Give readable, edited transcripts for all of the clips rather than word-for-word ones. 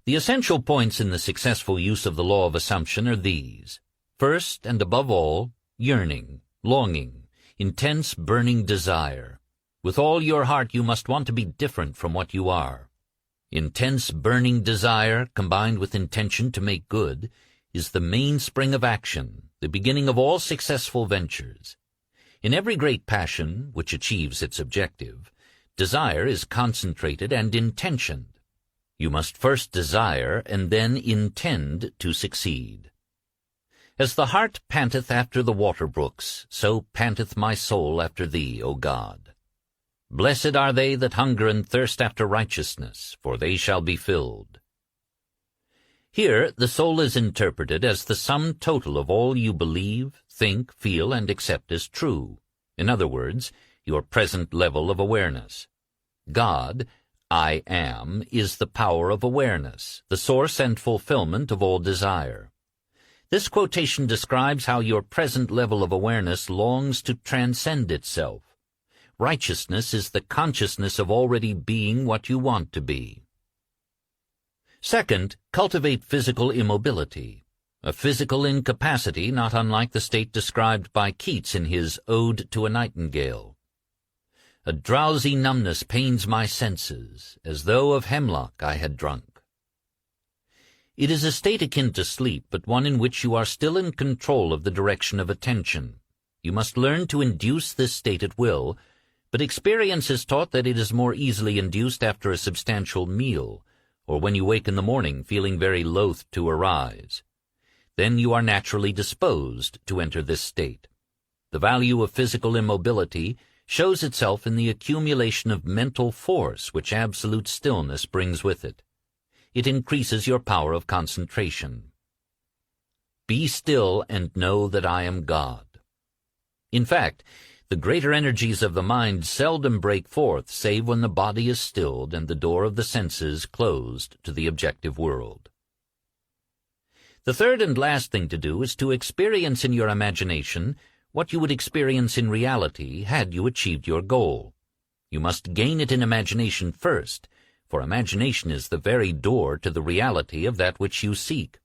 The essential points in the successful use of the law of assumption are these. First, and above all, yearning, longing, intense burning desire. With all your heart you must want to be different from what you are. Intense burning desire, combined with intention to make good, is the mainspring of action, the beginning of all successful ventures. In every great passion, which achieves its objective, desire is concentrated and intentioned. You must first desire and then intend to succeed. As the hart panteth after the water brooks, so panteth my soul after thee, O God. Blessed are they that hunger and thirst after righteousness, for they shall be filled. Here the soul is interpreted as the sum total of all you believe, think, feel, and accept as true. In other words, your present level of awareness. God, I am, is the power of awareness, the source and fulfillment of all desire. This quotation describes how your present level of awareness longs to transcend itself. Righteousness is the consciousness of already being what you want to be. Second, cultivate physical immobility, a physical incapacity not unlike the state described by Keats in his Ode to a Nightingale. A drowsy numbness pains my senses, as though of hemlock I had drunk. It is a state akin to sleep, but one in which you are still in control of the direction of attention. You must learn to induce this state at will, but experience has taught that it is more easily induced after a substantial meal, or when you wake in the morning feeling very loath to arise. Then you are naturally disposed to enter this state. The value of physical immobility shows itself in the accumulation of mental force which absolute stillness brings with it. It increases your power of concentration. Be still and know that I am God. In fact, the greater energies of the mind seldom break forth save when the body is stilled and the door of the senses closed to the objective world. The third and last thing to do is to experience in your imagination what you would experience in reality had you achieved your goal. You must gain it in imagination first, for imagination is the very door to the reality of that which you seek.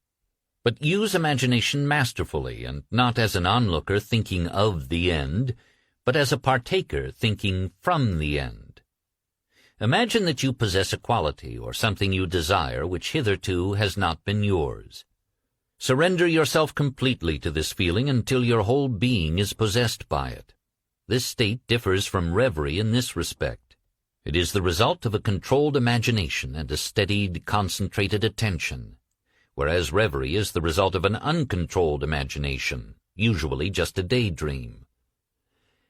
But use imagination masterfully, and not as an onlooker thinking of the end, but as a partaker thinking from the end. Imagine that you possess a quality or something you desire which hitherto has not been yours. Surrender yourself completely to this feeling until your whole being is possessed by it. This state differs from reverie in this respect. It is the result of a controlled imagination and a steadied, concentrated attention, whereas reverie is the result of an uncontrolled imagination, usually just a daydream.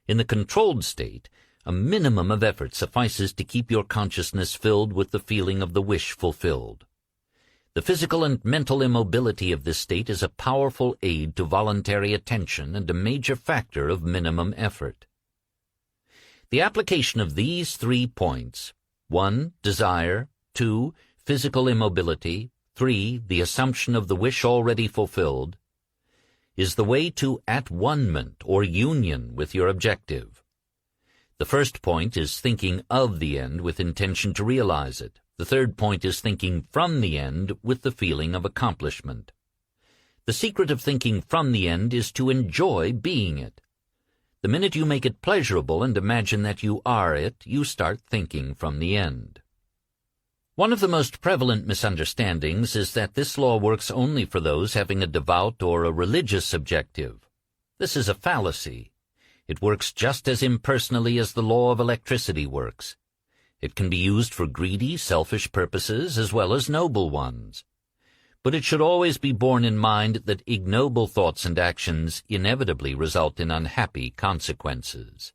In the controlled state, a minimum of effort suffices to keep your consciousness filled with the feeling of the wish fulfilled. The physical and mental immobility of this state is a powerful aid to voluntary attention and a major factor of minimum effort. The application of these 3 points, 1. Desire, 2. Physical immobility, 3. The assumption of the wish already fulfilled, is the way to at-one-ment or union with your objective. The first point is thinking of the end with intention to realize it. The third point is thinking from the end with the feeling of accomplishment. The secret of thinking from the end is to enjoy being it. The minute you make it pleasurable and imagine that you are it, you start thinking from the end. One of the most prevalent misunderstandings is that this law works only for those having a devout or a religious objective. This is a fallacy. It works just as impersonally as the law of electricity works. It can be used for greedy, selfish purposes as well as noble ones. But it should always be borne in mind that ignoble thoughts and actions inevitably result in unhappy consequences.